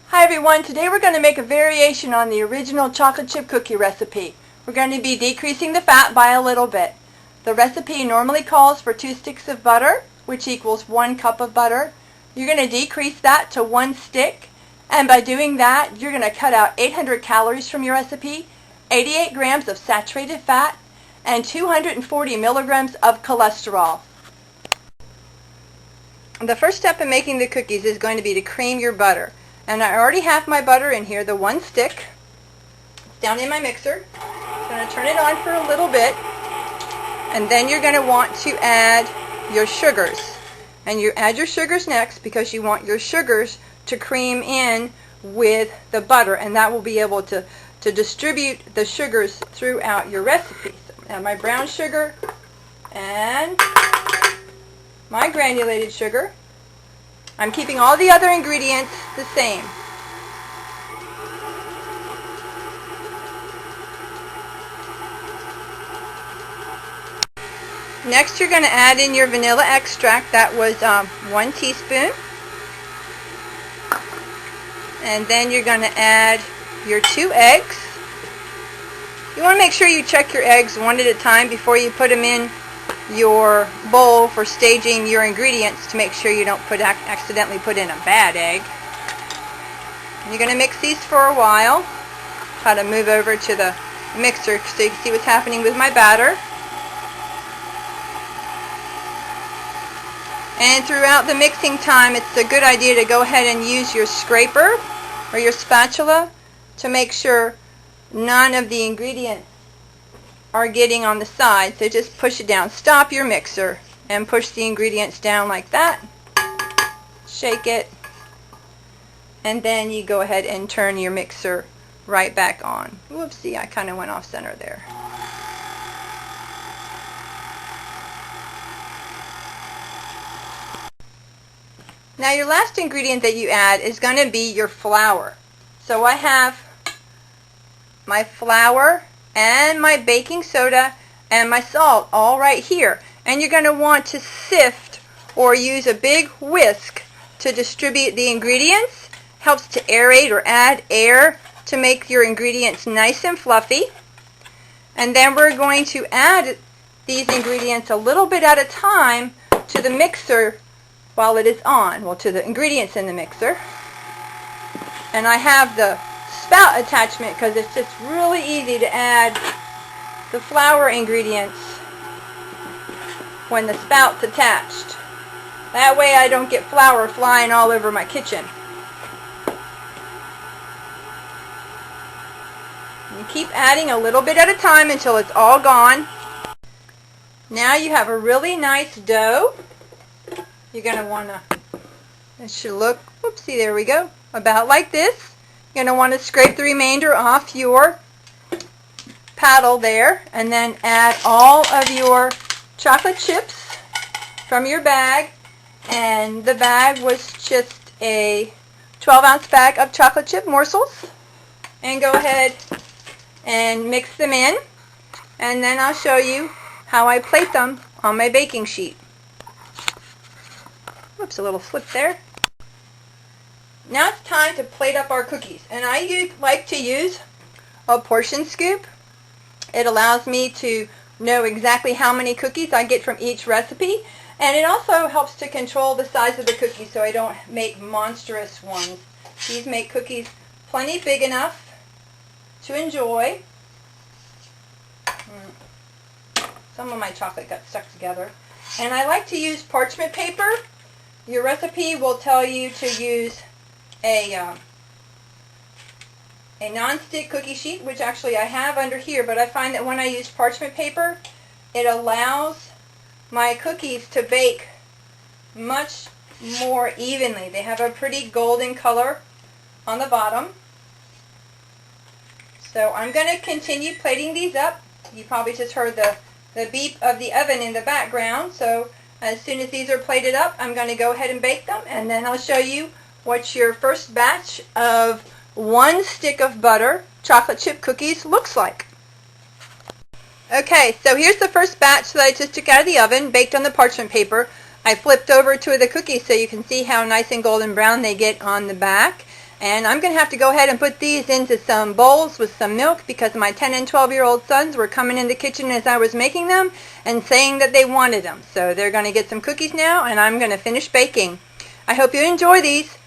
Hi everyone, today we're going to make a variation on the original chocolate chip cookie recipe. We're going to be decreasing the fat by a little bit. The recipe normally calls for 2 sticks of butter, which equals 1 cup of butter. You're going to decrease that to 1 stick, and by doing that you're going to cut out 800 calories from your recipe, 88 grams of saturated fat, and 240 milligrams of cholesterol. The first step in making the cookies is going to be to cream your butter. And I already have my butter in here, the 1 stick. It's down in my mixer. I'm going to turn it on for a little bit. And then you're going to want to add your sugars. And you add your sugars next because you want your sugars to cream in with the butter. And that will be able to distribute the sugars throughout your recipe. So add my brown sugar and my granulated sugar. I'm keeping all the other ingredients the same. Next you're going to add in your vanilla extract. That was 1 teaspoon. And then you're going to add your 2 eggs. You want to make sure you check your eggs one at a time before you put them in your bowl for staging your ingredients to make sure you don't accidentally put in a bad egg. And you're going to mix these for a while. Try to move over to the mixer so you can see what's happening with my batter. And throughout the mixing time, it's a good idea to go ahead and use your scraper or your spatula to make sure none of the ingredients are getting on the side. So just push it down. Stop your mixer and push the ingredients down like that. Shake it. And then you go ahead and turn your mixer right back on. Whoopsie, I kind of went off center there. Now your last ingredient that you add is going to be your flour. So I have my flour and my baking soda and my salt all right here. And you're going to want to sift or use a big whisk to distribute the ingredients. Helps to aerate or add air to make your ingredients nice and fluffy. And then we're going to add these ingredients a little bit at a time to the mixer while it is on. Well, to the ingredients in the mixer. And I have the spout attachment because it's just really easy to add the flour ingredients when the spout's attached. That way I don't get flour flying all over my kitchen. You keep adding a little bit at a time until it's all gone. Now you have a really nice dough. You're going to want to, it should look, whoopsie, there we go, about like this. You're going to want to scrape the remainder off your paddle there and then add all of your chocolate chips from your bag. And the bag was just a 12-ounce bag of chocolate chip morsels. And go ahead and mix them in. And then I'll show you how I plate them on my baking sheet. Whoops, a little slip there. Now it's time to plate up our cookies. And I like to use a portion scoop. It allows me to know exactly how many cookies I get from each recipe. And it also helps to control the size of the cookies so I don't make monstrous ones. These make cookies plenty big enough to enjoy. Some of my chocolate got stuck together. And I like to use parchment paper. Your recipe will tell you to use a non-stick cookie sheet, which actually I have under here, but I find that when I use parchment paper, it allows my cookies to bake much more evenly. They have a pretty golden color on the bottom. So I'm going to continue plating these up. You probably just heard the beep of the oven in the background. So as soon as these are plated up, I'm going to go ahead and bake them, and then I'll show you what your first batch of 1 stick of butter chocolate chip cookies looks like. Okay, so here's the first batch that I just took out of the oven, baked on the parchment paper. I flipped over to the cookies so you can see how nice and golden brown they get on the back. And I'm going to have to go ahead and put these into some bowls with some milk because my 10 and 12-year-old sons were coming in the kitchen as I was making them and saying that they wanted them. So they're going to get some cookies now, and I'm going to finish baking. I hope you enjoy these.